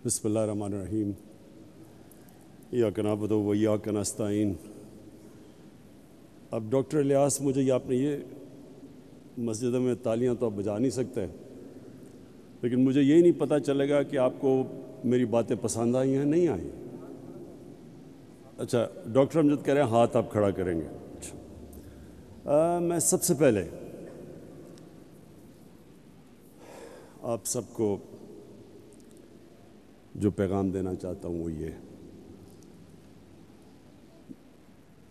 بسم اللہ الرحمن الرحیم ایاک نعبد و ایاک نستعین۔ اب ڈاکٹر الیاس، مجھے آپ نے یہ مسجد میں تالیاں تو آپ بجا نہیں سکتے، لیکن مجھے یہی نہیں پتہ چلے گا کہ آپ کو میری باتیں پسند آئی ہیں نہیں آئیں۔ اچھا، ڈاکٹر امجد کہہ رہے ہیں ہاتھ آپ کھڑا کریں گے۔ اچھا، میں سب سے پہلے آپ سب کو جو پیغام دینا چاہتا ہوں وہ یہ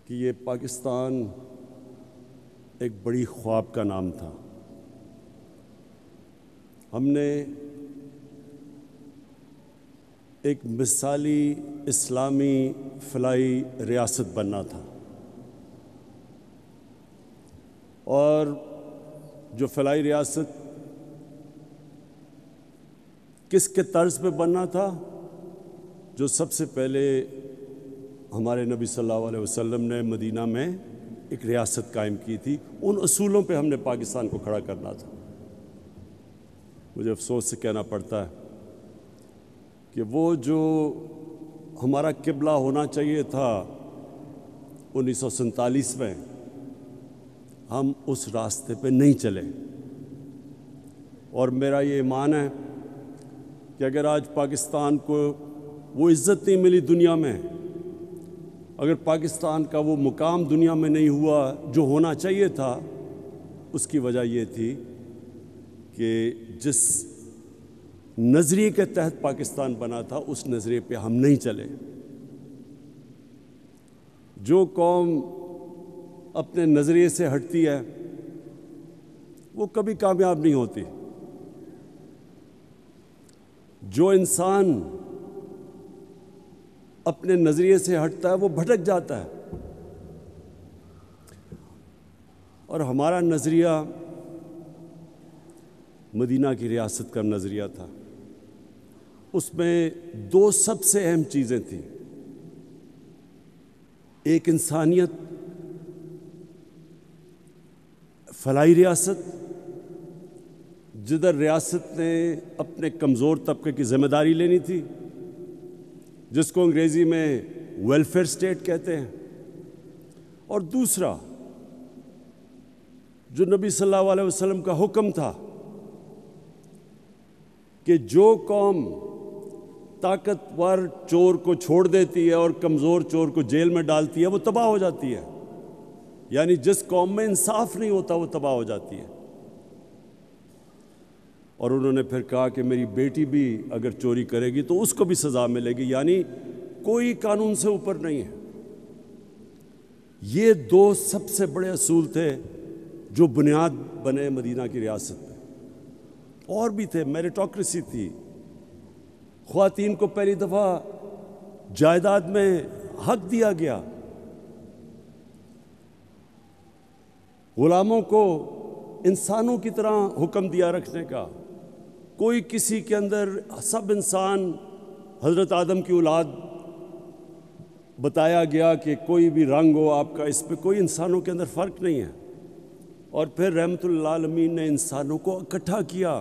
کہ یہ پاکستان ایک بڑی خواب کا نام تھا۔ ہم نے ایک مثالی اسلامی فلاحی ریاست بننا تھا، اور جو فلاحی ریاست کس کے طرز پہ بننا تھا؟ جو سب سے پہلے ہمارے نبی صلی اللہ علیہ وسلم نے مدینہ میں ایک ریاست قائم کی تھی، ان اصولوں پہ ہم نے پاکستان کو کھڑا کرنا تھا۔ مجھے افسوس سے کہنا پڑتا ہے کہ وہ جو ہمارا قبلہ ہونا چاہیے تھا 1947 میں، ہم اس راستے پہ نہیں چلے۔ اور میرا یہ ایمان ہے کہ اگر آج پاکستان کو وہ عزت نہیں ملی دنیا میں، اگر پاکستان کا وہ مقام دنیا میں نہیں ہوا جو ہونا چاہیے تھا، اس کی وجہ یہ تھی کہ جس نظریے کے تحت پاکستان بنا تھا اس نظریے پہ ہم نہیں چلے۔ جو قوم اپنے نظریے سے ہٹتی ہے وہ کبھی کامیاب نہیں ہوتی۔ جو انسان اپنے نظریے سے ہٹتا ہے وہ بھٹک جاتا ہے، اور ہمارا نظریہ مدینہ کی ریاست کا نظریہ تھا۔ اس میں دو سب سے اہم چیزیں تھیں، ایک انسانیت، فلاحی ریاست جدھر ریاست نے اپنے کمزور طبقے کی ذمہ داری لینی تھی، جس کو انگریزی میں ویلفیئر اسٹیٹ کہتے ہیں، اور دوسرا جو نبی صلی اللہ علیہ وسلم کا حکم تھا کہ جو قوم طاقتور چور کو چھوڑ دیتی ہے اور کمزور چور کو جیل میں ڈالتی ہے وہ تباہ ہو جاتی ہے، یعنی جس قوم میں انصاف نہیں ہوتا وہ تباہ ہو جاتی ہے۔ اور انہوں نے پھر کہا کہ میری بیٹی بھی اگر چوری کرے گی تو اس کو بھی سزا ملے گی، یعنی کوئی قانون سے اوپر نہیں ہے۔ یہ دو سب سے بڑے اصول تھے جو بنیاد بنے مدینہ کی ریاست میں۔ اور بھی تھے، میریٹوکریسی تھی، خواتین کو پہلی دفعہ جائیداد میں حق دیا گیا، غلاموں کو انسانوں کی طرح حکم دیا رکھنے کا، کوئی کسی کے اندر، سب انسان حضرت آدم کی اولاد بتایا گیا کہ کوئی بھی رنگ ہو آپ کا، اس پہ کوئی انسانوں کے اندر فرق نہیں ہے۔ اور پھر رحمت للعالمین نے انسانوں کو اکٹھا کیا،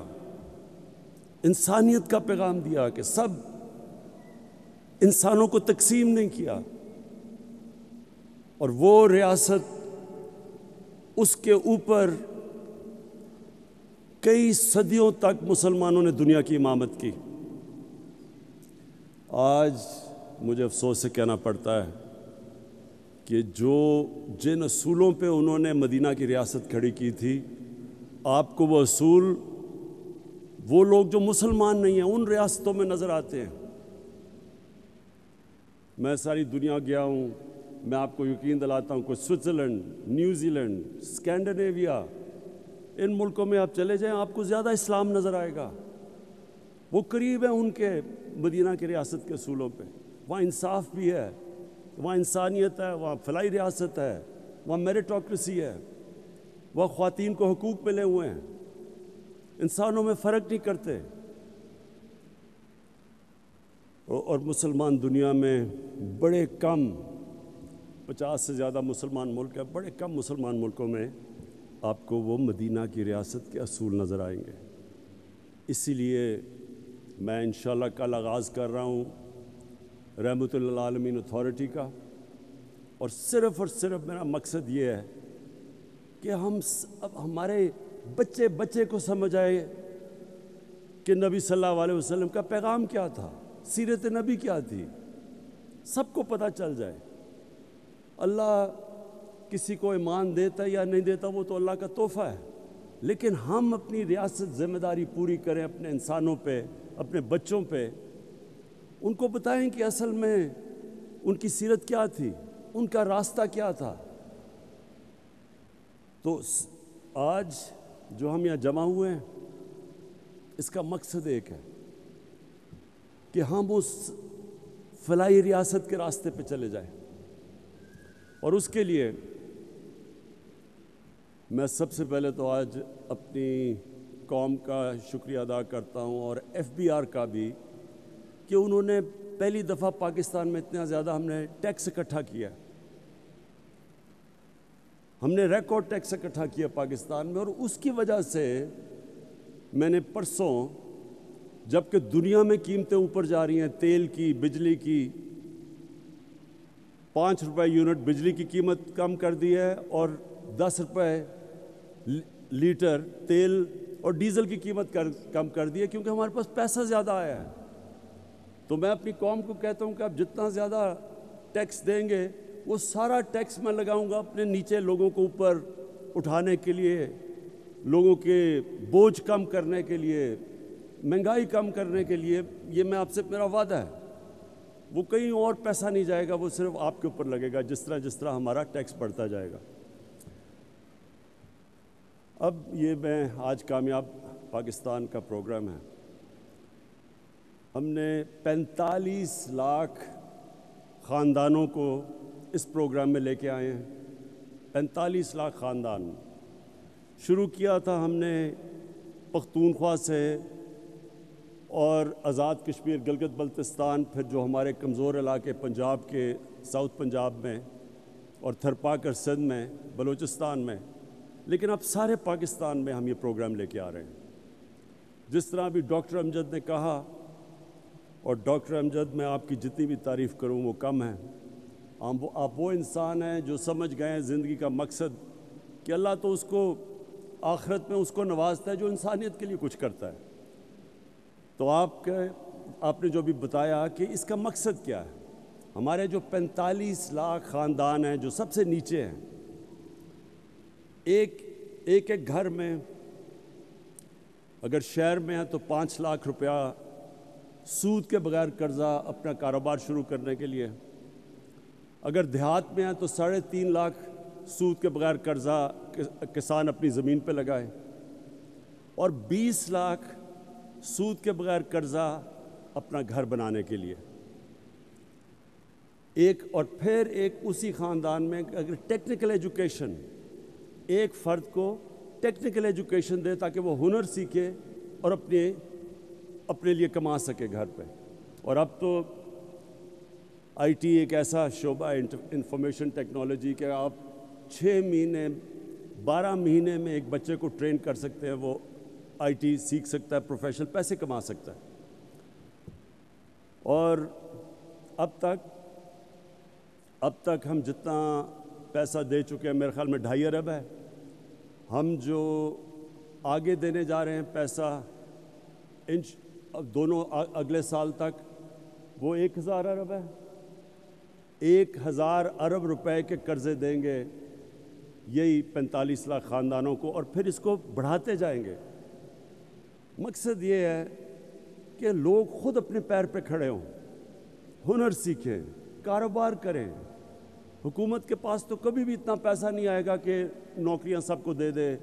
انسانیت کا پیغام دیا کہ سب انسانوں کو تقسیم نہیں کیا، اور وہ ریاست اس کے اوپر کئی صدیوں تک مسلمانوں نے دنیا کی امامت کی۔ آج مجھے افسوس سے کہنا پڑتا ہے کہ جن اصولوں پہ انہوں نے مدینہ کی ریاست کھڑی کی تھی، آپ کو وہ اصول وہ لوگ جو مسلمان نہیں ہیں ان ریاستوں میں نظر آتے ہیں۔ میں ساری دنیا گیا ہوں، میں آپ کو یقین دلاتا ہوں کہ سوئٹزرلینڈ، نیوزی لینڈ، اسکینڈینیویا، ان ملکوں میں آپ چلے جائیں آپ کو زیادہ اسلام نظر آئے گا، وہ قریب ہیں ان کے مدینہ کی ریاست کے اصولوں پہ۔ وہاں انصاف بھی ہے، وہاں انسانیت ہے، وہاں فلاحی ریاست ہے، وہاں میریٹوکریسی ہے، وہاں خواتین کو حقوق ملے ہوئے ہیں، انسانوں میں فرق نہیں کرتے۔ اور مسلمان دنیا میں بڑے کم، 50 سے زیادہ مسلمان ملک ہیں، بڑے کم مسلمان ملکوں میں آپ کو وہ مدینہ کی ریاست کے اصول نظر آئیں گے۔ اسی لیے میں انشاءاللہ کل آغاز کر رہا ہوں رحمت للعالمین اتھارٹی کا، اور صرف میرا مقصد یہ ہے کہ اب ہمارے بچے کو سمجھ آئے کہ نبی صلی اللہ علیہ وسلم کا پیغام کیا تھا، سیرت نبی کیا تھی، سب کو پتہ چل جائے۔ اللہ کسی کو ایمان دیتا یا نہیں دیتا وہ تو اللہ کا تحفہ ہے، لیکن ہم اپنی ریاست ذمہ داری پوری کریں اپنے انسانوں پہ، اپنے بچوں پہ، ان کو بتائیں کہ اصل میں ان کی سیرت کیا تھی، ان کا راستہ کیا تھا۔ تو آج جو ہم یہاں جمع ہوئے ہیں اس کا مقصد ایک ہے کہ ہم اس فلاحی ریاست کے راستے پہ چلے جائیں، اور اس کے لیے میں سب سے پہلے تو آج اپنی قوم کا شکریہ ادا کرتا ہوں، اور FBR کا بھی، کہ انہوں نے پہلی دفعہ پاکستان میں اتنا زیادہ ہم نے ٹیکس اکٹھا کیا، ہم نے ریکارڈ ٹیکس اکٹھا کیا پاکستان میں، اور اس کی وجہ سے میں نے پرسوں، جبکہ دنیا میں قیمتیں اوپر جا رہی ہیں، تیل کی، بجلی کی، 5 روپے یونٹ بجلی کی قیمت کم کر دی ہے، اور 10 روپے لیٹر تیل اور ڈیزل کی قیمت کم کر دی ہے، کیونکہ ہمارے پاس پیسہ زیادہ آیا ہے۔ تو میں اپنی قوم کو کہتا ہوں کہ آپ جتنا زیادہ ٹیکس دیں گے وہ سارا ٹیکس میں لگاؤں گا اپنے نیچے لوگوں کو اوپر اٹھانے کے لیے، لوگوں کے بوجھ کم کرنے کے لیے، مہنگائی کم کرنے کے لیے۔ یہ میں آپ سے میرا وعدہ ہے، وہ کہیں اور پیسہ نہیں جائے گا، وہ صرف آپ کے اوپر لگے گا، جس طرح ہمارا ٹیکس بڑھتا جائے گا۔ اب یہ میں آج کامیاب پاکستان کا پروگرام ہے، ہم نے 45 لاکھ خاندانوں کو اس پروگرام میں لے کے آئے ہیں۔ 45 لاکھ خاندان شروع کیا تھا ہم نے پختونخوا سے، اور آزاد کشمیر، گلگت بلتستان، پھر جو ہمارے کمزور علاقے پنجاب کے، ساؤتھ پنجاب میں، اور تھرپاکر سندھ میں، بلوچستان میں، لیکن اب سارے پاکستان میں ہم یہ پروگرام لے کے آ رہے ہیں۔ جس طرح ابھی ڈاکٹر امجد نے کہا، اور ڈاکٹر امجد میں آپ کی جتنی بھی تعریف کروں وہ کم ہے، آپ وہ انسان ہیں جو سمجھ گئے ہیں زندگی کا مقصد، کہ اللہ تو اس کو آخرت میں اس کو نوازتا ہے جو انسانیت کے لیے کچھ کرتا ہے۔ تو آپ نے جو بھی بتایا کہ اس کا مقصد کیا ہے، ہمارے جو 45 لاکھ خاندان ہیں جو سب سے نیچے ہیں، ایک گھر میں اگر شہر میں ہے تو 5 لاکھ روپیہ سود کے بغیر قرضہ اپنا کاروبار شروع کرنے کے لیے، اگر دیہات میں ہے تو 3.5 لاکھ سود کے بغیر قرضہ کسان اپنی زمین پہ لگائے، اور 20 لاکھ سود کے بغیر قرضہ اپنا گھر بنانے کے لیے۔ اور پھر اسی خاندان میں اگر ٹیکنیکل ایجوکیشن، ایک فرد کو ٹیکنیکل ایجوکیشن دے تاکہ وہ ہنر سیکھے اور اپنے لیے کما سکے گھر پہ۔ اور اب تو IT ایک ایسا شعبہ ہے، انفارمیشن ٹیکنالوجی، کہ آپ 6 مہینے 12 مہینے میں ایک بچے کو ٹرین کر سکتے ہیں، وہ IT سیکھ سکتا ہے، پروفیشنل پیسے کما سکتا ہے۔ اور اب تک ہم جتنا پیسہ دے چکے ہیں، میرے خیال میں 2.5 ارب ہے۔ ہم جو آگے دینے جا رہے ہیں پیسہ دونوں اگلے سال تک، وہ 1000 ارب ہے۔ 1000 ارب روپے کے قرضے دیں گے یہی 45 لاکھ خاندانوں کو، اور پھر اس کو بڑھاتے جائیں گے۔ مقصد یہ ہے کہ لوگ خود اپنے پیر پہ کھڑے ہوں، ہنر سیکھیں، کاروبار کریں۔ حکومت کے پاس تو کبھی بھی اتنا پیسہ نہیں آئے گا کہ نوکریاں سب کو دے دے۔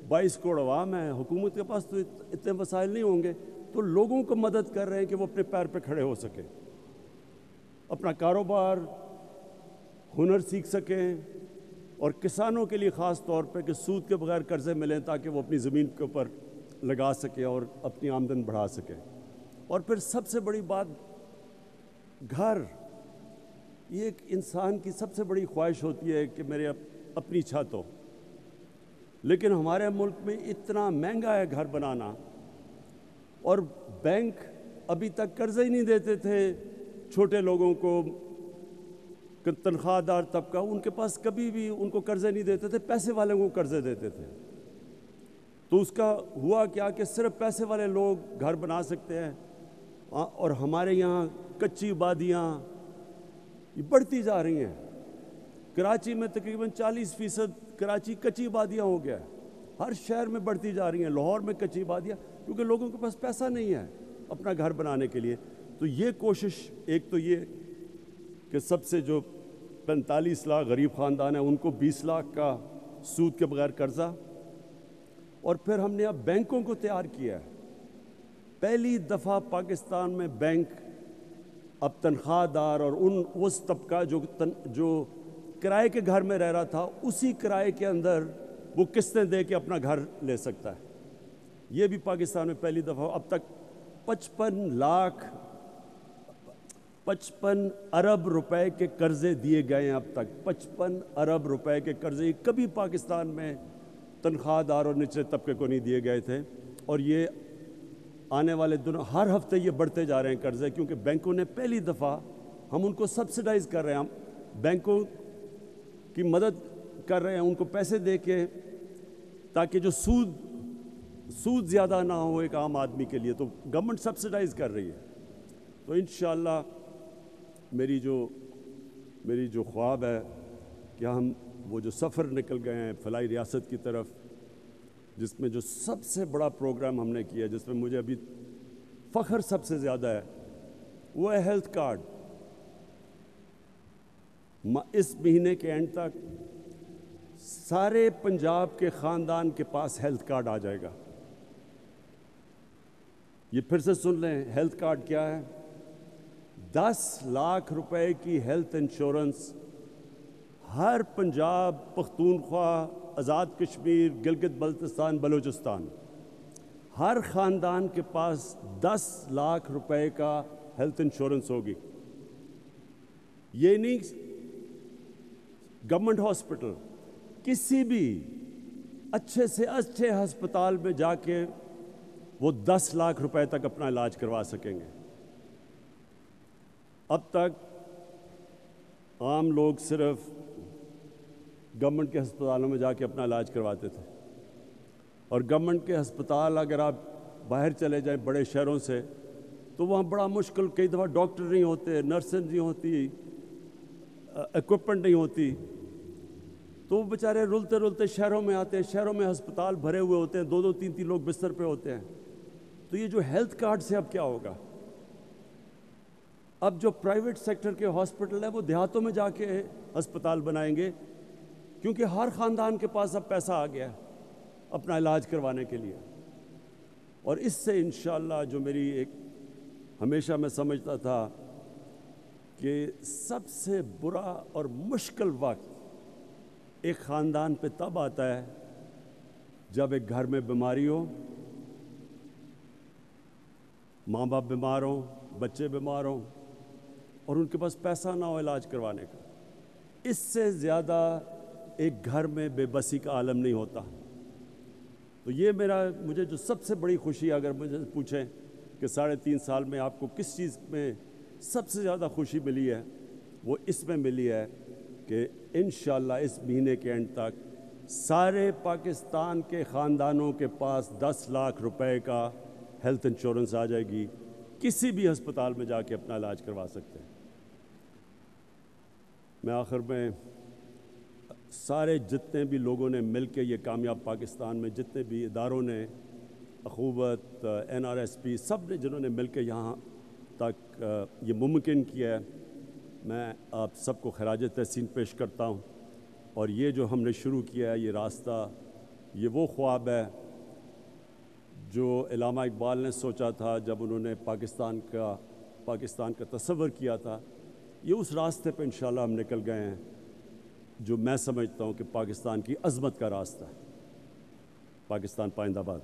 22 کروڑ عوام ہے، حکومت کے پاس تو اتنے وسائل نہیں ہوں گے، تو لوگوں کو مدد کر رہے ہیں کہ وہ اپنے پیر پہ کھڑے ہو سکیں، اپنا کاروبار، ہنر سیکھ سکیں، اور کسانوں کے لیے خاص طور پہ کہ سود کے بغیر قرضے ملیں تاکہ وہ اپنی زمین کے اوپر لگا سکیں اور اپنی آمدن بڑھا سکیں۔ اور پھر سب سے بڑی بات، گھر، یہ ایک انسان کی سب سے بڑی خواہش ہوتی ہے کہ میرے اپنی چھت ہو، لیکن ہمارے ملک میں اتنا مہنگا ہے گھر بنانا، اور بینک ابھی تک قرضے ہی نہیں دیتے تھے چھوٹے لوگوں کو، تنخواہ دار طبقہ، ان کے پاس کبھی بھی ان کو قرضے نہیں دیتے تھے، پیسے والوں کو قرضے دیتے تھے۔ تو اس کا ہوا کیا کہ صرف پیسے والے لوگ گھر بنا سکتے ہیں، اور ہمارے یہاں کچی آبادیاں یہ بڑھتی جا رہی ہیں۔ کراچی میں تقریباً 40% کراچی کچی آبادیاں ہو گیا ہے، ہر شہر میں بڑھتی جا رہی ہیں۔ لاہور میں کچی آبادیاں، کیونکہ لوگوں کے پاس پیسہ نہیں ہے اپنا گھر بنانے کے لیے۔ تو یہ کوشش، ایک تو یہ کہ سب سے جو 45 لاکھ غریب خاندان ہیں ان کو 20 لاکھ کا سود کے بغیر قرضہ، اور پھر ہم نے اب بینکوں کو تیار کیا ہے۔ پہلی دفعہ پاکستان میں بینک اب تنخواہ دار اور اس طبقہ جو کرائے کے گھر میں رہ رہا تھا، اسی کرائے کے اندر وہ قسطیں دے کے اپنا گھر لے سکتا ہے۔ یہ بھی پاکستان میں پہلی دفعہ۔ اب تک 55 ارب روپے کے قرضے دیے گئے ہیں۔ اب تک 55 ارب روپے کے قرضے کبھی پاکستان میں تنخواہ دار اور نچلے طبقے کو نہیں دیے گئے تھے، اور یہ آنے والے دنوں ہر ہفتے یہ بڑھتے جا رہے ہیں قرضے، کیونکہ بینکوں نے پہلی دفعہ، ہم ان کو سبسڈائز کر رہے ہیں، ہم بینکوں کی مدد کر رہے ہیں ان کو پیسے دے کے، تاکہ جو سود زیادہ نہ ہو ایک عام آدمی کے لیے، تو گورنمنٹ سبسڈائز کر رہی ہے۔ تو انشاءاللہ میری جو خواب ہے کہ ہم وہ جو سفر نکل گئے ہیں فلاحی ریاست کی طرف، جس میں جو سب سے بڑا پروگرام ہم نے کیا، جس میں مجھے ابھی فخر سب سے زیادہ ہے، وہ ہے ہیلتھ کارڈ۔ اس مہینے کے اینڈ تک سارے پنجاب کے خاندان کے پاس ہیلتھ کارڈ آ جائے گا۔ یہ پھر سے سن لیں، ہیلتھ کارڈ کیا ہے؟ 10 لاکھ روپے کی ہیلتھ انشورنس ہر پنجاب، پختونخوا، آزاد کشمیر، گلگت بلتستان، بلوچستان، ہر خاندان کے پاس 10 لاکھ روپے کا ہیلتھ انشورنس ہوگی۔ یہ نہیں گورنمنٹ ہاسپٹل، کسی بھی اچھے سے اچھے ہسپتال میں جا کے وہ 10 لاکھ روپے تک اپنا علاج کروا سکیں گے۔ اب تک عام لوگ صرف گورنمنٹ کے ہسپتالوں میں جا کے اپنا علاج کرواتے تھے، اور گورنمنٹ کے ہسپتال اگر آپ باہر چلے جائیں بڑے شہروں سے، تو وہاں بڑا مشکل، کئی دفعہ ڈاکٹر نہیں ہوتے، نرسیں نہیں ہوتی، ایکوپمنٹ نہیں ہوتی، تو وہ بیچارے رلتے شہروں میں آتے ہیں، شہروں میں ہسپتال بھرے ہوئے ہوتے ہیں، 2-2 3-3 لوگ بستر پہ ہوتے ہیں۔ تو یہ جو ہیلتھ کارڈ سے اب کیا ہوگا؟ اب جو پرائیویٹ سیکٹر کے ہاسپٹل ہیں وہ دیہاتوں میں جا کے ہسپتال بنائیں گے، کیونکہ ہر خاندان کے پاس اب پیسہ آ گیا ہے اپنا علاج کروانے کے لیے۔ اور اس سے انشاءاللہ جو میری ایک ہمیشہ میں سمجھتا تھا کہ سب سے برا اور مشکل وقت ایک خاندان پہ تب آتا ہے جب ایک گھر میں بیماری ہو، ماں باپ بیمار ہوں، بچے بیمار ہوں، اور ان کے پاس پیسہ نہ ہو علاج کروانے کا۔ اس سے زیادہ ایک گھر میں بے بسی کا عالم نہیں ہوتا۔ تو یہ مجھے جو سب سے بڑی خوشی، اگر مجھے پوچھیں کہ 3.5 سال میں آپ کو کس چیز میں سب سے زیادہ خوشی ملی ہے، وہ اس میں ملی ہے کہ انشاءاللہ اس مہینے کے اینڈ تک سارے پاکستان کے خاندانوں کے پاس 10 لاکھ روپے کا ہیلتھ انشورنس آ جائے گی، کسی بھی ہسپتال میں جا کے اپنا علاج کروا سکتے ہیں۔ میں آخر میں سارے جتنے بھی لوگوں نے مل کے یہ کامیاب پاکستان میں، جتنے بھی اداروں نے، اخوت، NRSP، سب نے جنہوں نے مل کے یہاں تک یہ ممکن کیا ہے، میں آپ سب کو خراج تحسین پیش کرتا ہوں۔ اور یہ جو ہم نے شروع کیا ہے، یہ راستہ، یہ وہ خواب ہے جو علامہ اقبال نے سوچا تھا جب انہوں نے پاکستان کا تصور کیا تھا۔ یہ اس راستے پہ انشاءاللہ ہم نکل گئے ہیں جو میں سمجھتا ہوں کہ پاکستان کی عظمت کا راستہ ہے۔ پاکستان پائندہ باد۔